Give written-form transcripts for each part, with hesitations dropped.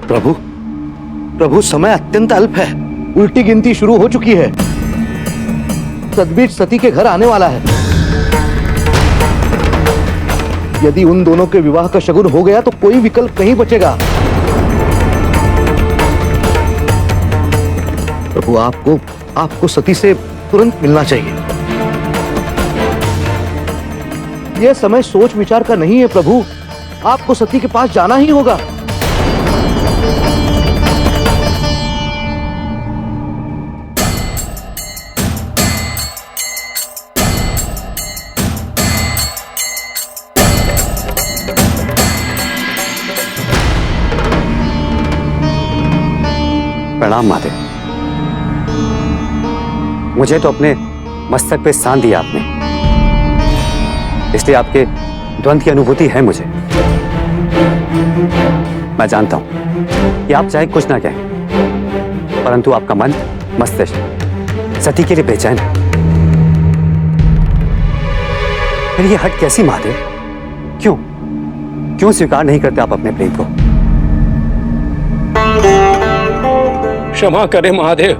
प्रभु, प्रभु समय अत्यंत अल्प है। उल्टी गिनती शुरू हो चुकी है। सतबीज सती के घर आने वाला है। यदि उन दोनों के विवाह का शगुन हो गया तो कोई विकल्प नहीं बचेगा। प्रभु, आपको सती से तुरंत मिलना चाहिए। यह समय सोच विचार का नहीं है प्रभु, आपको सती के पास जाना ही होगा। प्रणाम महादेव। मुझे तो अपने मस्तक पे सान दिया आपने, इसलिए आपके द्वंद्व की अनुभूति है मुझे। मैं जानता हूं कि आप चाहे कुछ ना कहें, परंतु आपका मन मस्तिष्क सती के लिए बेचैन है। फिर ये हट कैसी महादेव? क्यों स्वीकार नहीं करते आप अपने प्रेम को? क्षमा करें महादेव,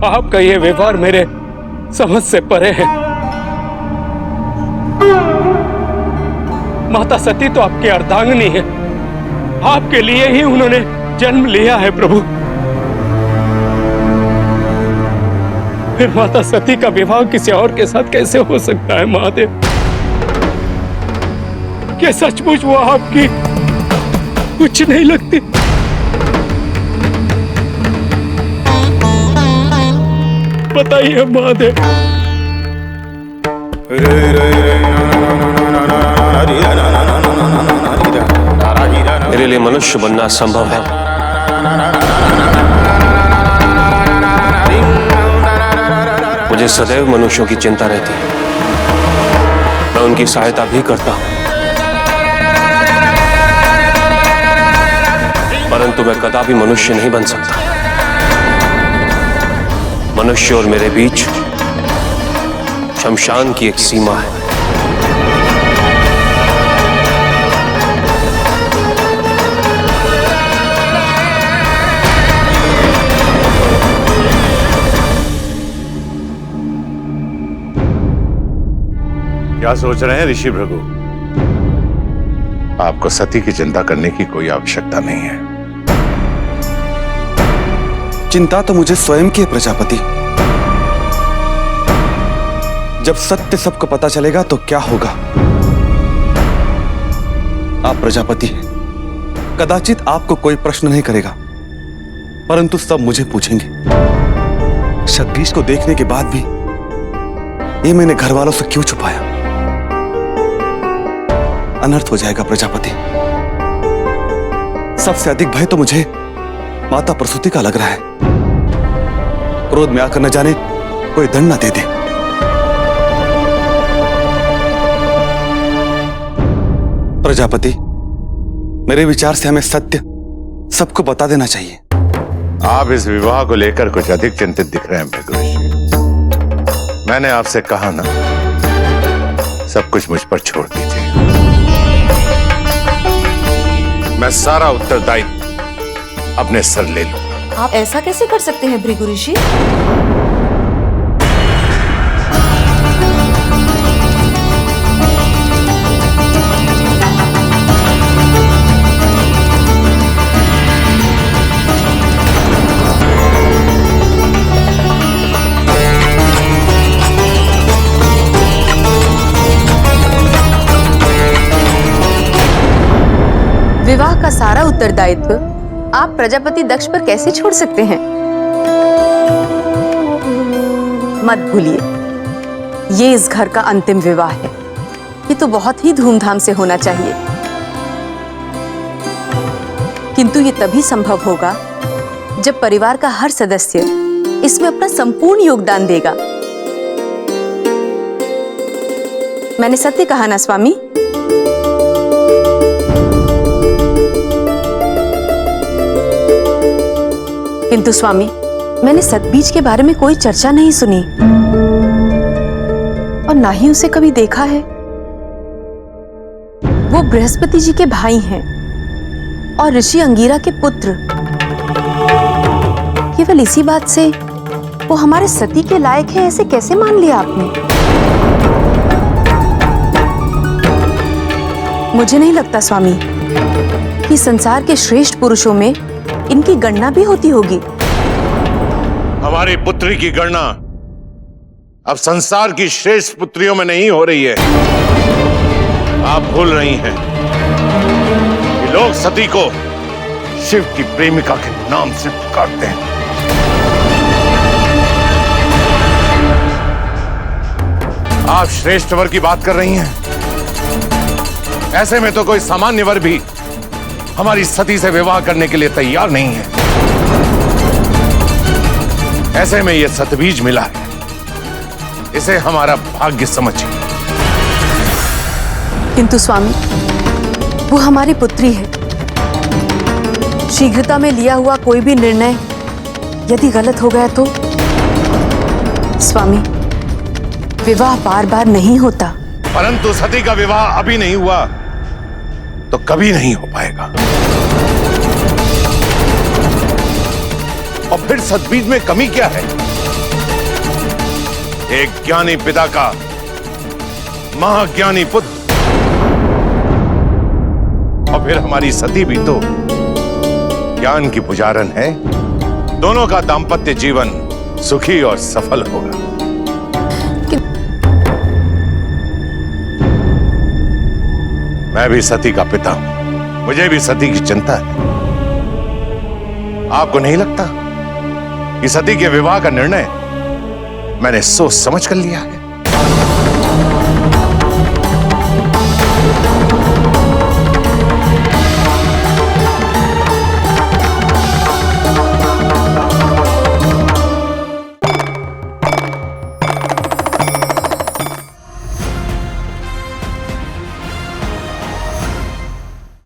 आपका यह व्यवहार मेरे समझ से परे है। माता सती तो आपकी अर्धांगिनी है, आपके लिए ही उन्होंने जन्म लिया है प्रभु। फिर माता सती का विवाह किसी और के साथ कैसे हो सकता है महादेव? क्या सचमुच वो आपकी कुछ नहीं लगती? बताइए महादेव। मेरे लिए मनुष्य बनना असंभव है। मुझे सदैव मनुष्यों की चिंता रहती है। मैं उनकी सहायता भी करता हूं, परंतु मैं कदापि मनुष्य नहीं बन सकता। मनुष्य और मेरे बीच शमशान की एक सीमा है। क्या सोच रहे हैं ऋषि भृगु? आपको सती की चिंता करने की कोई आवश्यकता नहीं है। चिंता तो मुझे स्वयं की है प्रजापति। जब सत्य सबको पता चलेगा तो क्या होगा? आप प्रजापति हैं, कदाचित आपको कोई प्रश्न नहीं करेगा, परंतु सब मुझे पूछेंगे। सतबीज को देखने के बाद भी ये मैंने घर वालों से क्यों छुपाया? अनर्थ हो जाएगा प्रजापति। सबसे अधिक भय तो मुझे माता प्रसूति का लग रहा है। क्रोध में आकर न जाने कोई दंड न दे दे। प्रजापति, मेरे विचार से हमें सत्य सबको बता देना चाहिए। आप इस विवाह को लेकर कुछ अधिक चिंतित दिख रहे हैं भृगु ऋषि। मैंने आपसे कहा ना, सब कुछ मुझ पर छोड़ दीजिए। मैं सारा उत्तरदायित्व अपने सर ले लूं। आप ऐसा कैसे कर सकते हैं भृगु ऋषि? विवाह का सारा उत्तरदायित्व आप प्रजापति दक्ष पर कैसे छोड़ सकते हैं? मत भूलिए, ये इस घर का अंतिम विवाह है। ये तो बहुत ही धूमधाम से होना चाहिए, किंतु ये तभी संभव होगा जब परिवार का हर सदस्य इसमें अपना संपूर्ण योगदान देगा। मैंने सत्य कहा ना स्वामी? किंतु स्वामी, मैंने सतबीज के बारे में कोई चर्चा नहीं सुनी और ना ही उसे कभी देखा है। वो बृहस्पति जी के भाई हैं और ऋषि अंगीरा के पुत्र। केवल इसी बात से वो हमारे सती के लायक है, ऐसे कैसे मान लिया आपने? मुझे नहीं लगता स्वामी कि संसार के श्रेष्ठ पुरुषों में इनकी गणना भी होती होगी। हमारी पुत्री की गणना अब संसार की श्रेष्ठ पुत्रियों में नहीं हो रही है। आप भूल रही हैं कि लोग सती को शिव की प्रेमिका के नाम से पुकारते हैं। आप श्रेष्ठ वर की बात कर रही हैं। ऐसे में तो कोई सामान्य वर भी हमारी सती से विवाह करने के लिए तैयार नहीं है। ऐसे में यह सतबीज मिला है, इसे हमारा भाग्य समझिए। किंतु स्वामी, वो हमारी पुत्री है। शीघ्रता में लिया हुआ कोई भी निर्णय यदि गलत हो गया तो? स्वामी, विवाह बार बार नहीं होता। परंतु सती का विवाह अभी नहीं हुआ तो कभी नहीं हो पाएगा। और फिर सतबीज में कमी क्या है? एक ज्ञानी पिता का महाज्ञानी पुत्र, और फिर हमारी सती भी तो ज्ञान की पुजारन है। दोनों का दांपत्य जीवन सुखी और सफल होगा। मैं भी सती का पिता हूं, मुझे भी सती की चिंता है। आपको नहीं लगता कि सती के विवाह का निर्णय मैंने सोच समझ कर लिया है?